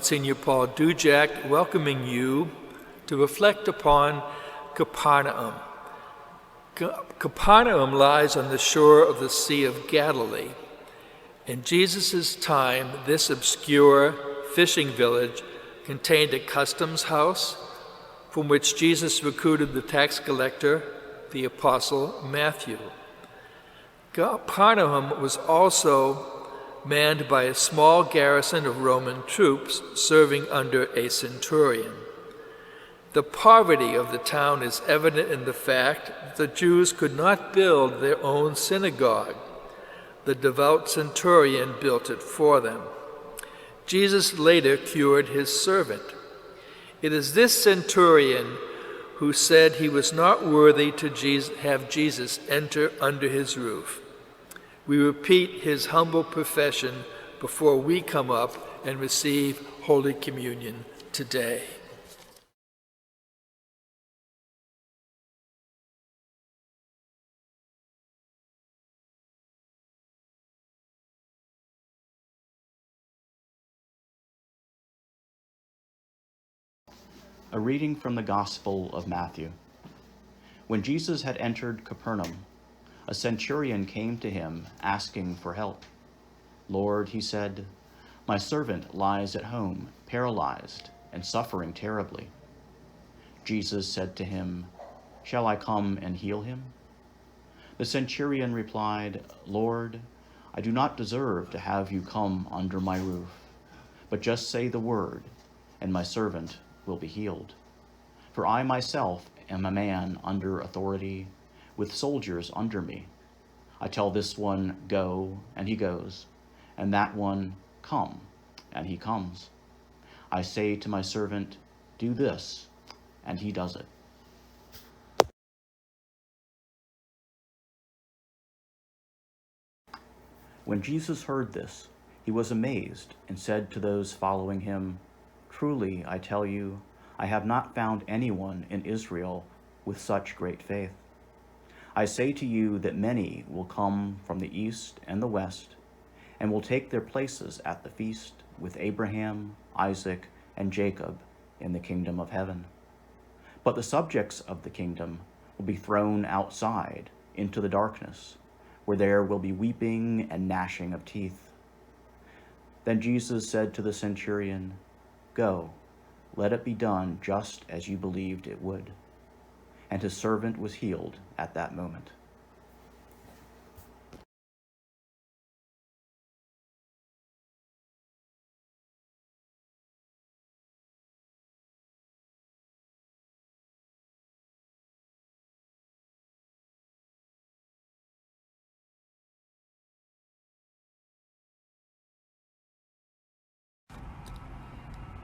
Monsignor Paul Dujak, welcoming you to reflect upon Capernaum. Capernaum lies on the shore of the Sea of Galilee. In Jesus' time, this obscure fishing village contained a customs house from which Jesus recruited the tax collector, the apostle Matthew. Capernaum was also manned by a small garrison of Roman troops serving under a centurion. The poverty of the town is evident in the fact that the Jews could not build their own synagogue. The devout centurion built it for them. Jesus later cured his servant. It is this centurion who said he was not worthy to have Jesus enter under his roof. We repeat his humble profession before we come up and receive Holy Communion today. A reading from the Gospel of Matthew. When Jesus had entered Capernaum, a centurion came to him asking for help. "Lord," he said, "my servant lies at home, paralyzed and suffering terribly." Jesus said to him, "Shall I come and heal him?" The centurion replied, "Lord, I do not deserve to have you come under my roof, but just say the word, and my servant will be healed. For I myself am a man under authority, with soldiers under me. I tell this one, 'Go,' and he goes, and that one, 'Come,' and he comes. I say to my servant, 'Do this,' and he does it." When Jesus heard this, he was amazed and said to those following him, "Truly, I tell you, I have not found anyone in Israel with such great faith. I say to you that many will come from the east and the west, and will take their places at the feast with Abraham, Isaac, and Jacob in the kingdom of heaven. But the subjects of the kingdom will be thrown outside into the darkness, where there will be weeping and gnashing of teeth." Then Jesus said to the centurion, "Go, let it be done just as you believed it would." And his servant was healed at that moment.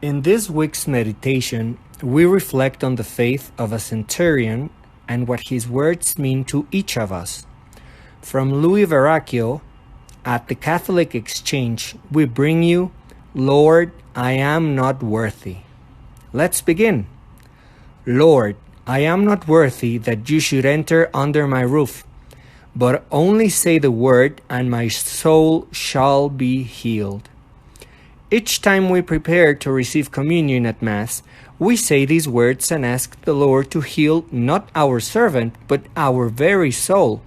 In this week's meditation, we reflect on the faith of a centurion and what his words mean to each of us. From Louis Verrocchio, at the Catholic Exchange, we bring you, "Lord, I am not worthy." Let's begin. "Lord, I am not worthy that you should enter under my roof, but only say the word, and my soul shall be healed." Each time we prepare to receive communion at Mass, we say these words and ask the Lord to heal not our servant, but our very soul,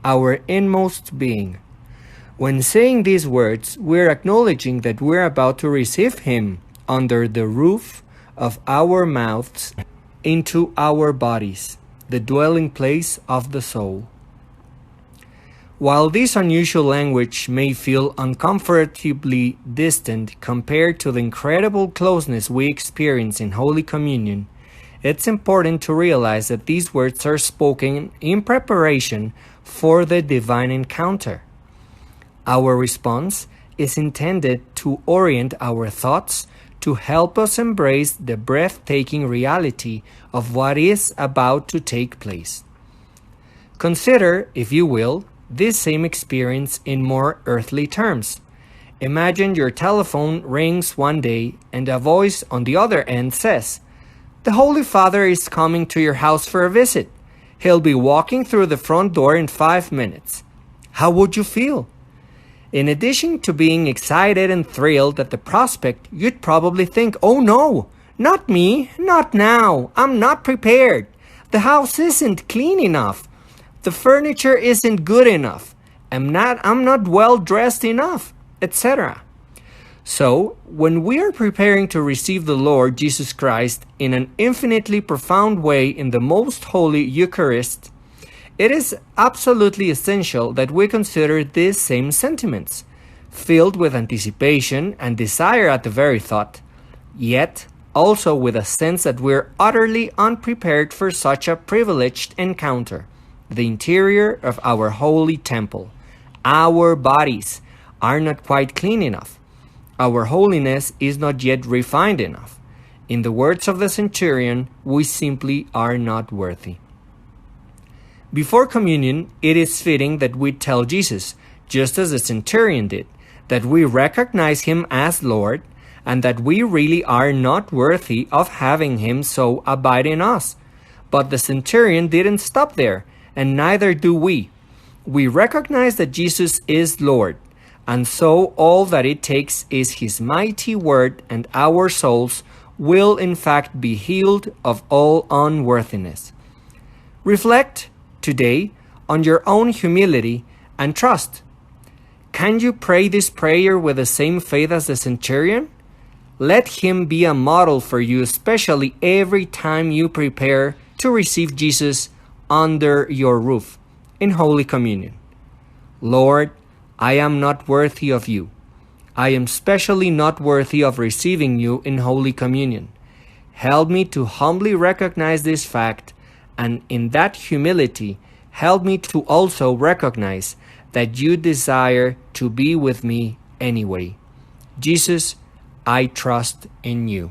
our inmost being. When saying these words, we're acknowledging that we're about to receive Him under the roof of our mouths into our bodies, the dwelling place of the soul. While this unusual language may feel uncomfortably distant compared to the incredible closeness we experience in Holy Communion, it's important to realize that these words are spoken in preparation for the divine encounter. Our response is intended to orient our thoughts to help us embrace the breathtaking reality of what is about to take place. Consider, if you will, this same experience in more earthly terms. Imagine your telephone rings one day and a voice on the other end says, "The Holy Father is coming to your house for a visit. He'll be walking through the front door in 5 minutes." How would you feel? In addition to being excited and thrilled at the prospect, you'd probably think, "Oh no, not me, not now, I'm not prepared. The house isn't clean enough. The furniture isn't good enough. I'm not well dressed enough," etc. So, when we are preparing to receive the Lord Jesus Christ in an infinitely profound way in the most holy Eucharist, it is absolutely essential that we consider these same sentiments, filled with anticipation and desire at the very thought, yet also with a sense that we're utterly unprepared for such a privileged encounter, the interior of our holy temple. Our bodies are not quite clean enough. Our holiness is not yet refined enough. In the words of the centurion, we simply are not worthy. Before communion, it is fitting that we tell Jesus, just as the centurion did, that we recognize him as Lord and that we really are not worthy of having him so abide in us. But the centurion didn't stop there, and neither do we. We recognize that Jesus is Lord, and so all that it takes is his mighty word, and our souls will in fact be healed of all unworthiness. Reflect today on your own humility and trust. Can you pray this prayer with the same faith as the centurion? Let him be a model for you, especially every time you prepare to receive Jesus under your roof in Holy Communion. Lord, I am not worthy of you. I am specially not worthy of receiving you in Holy Communion. Help me to humbly recognize this fact, and in that humility, help me to also recognize that you desire to be with me anyway. Jesus, I trust in you.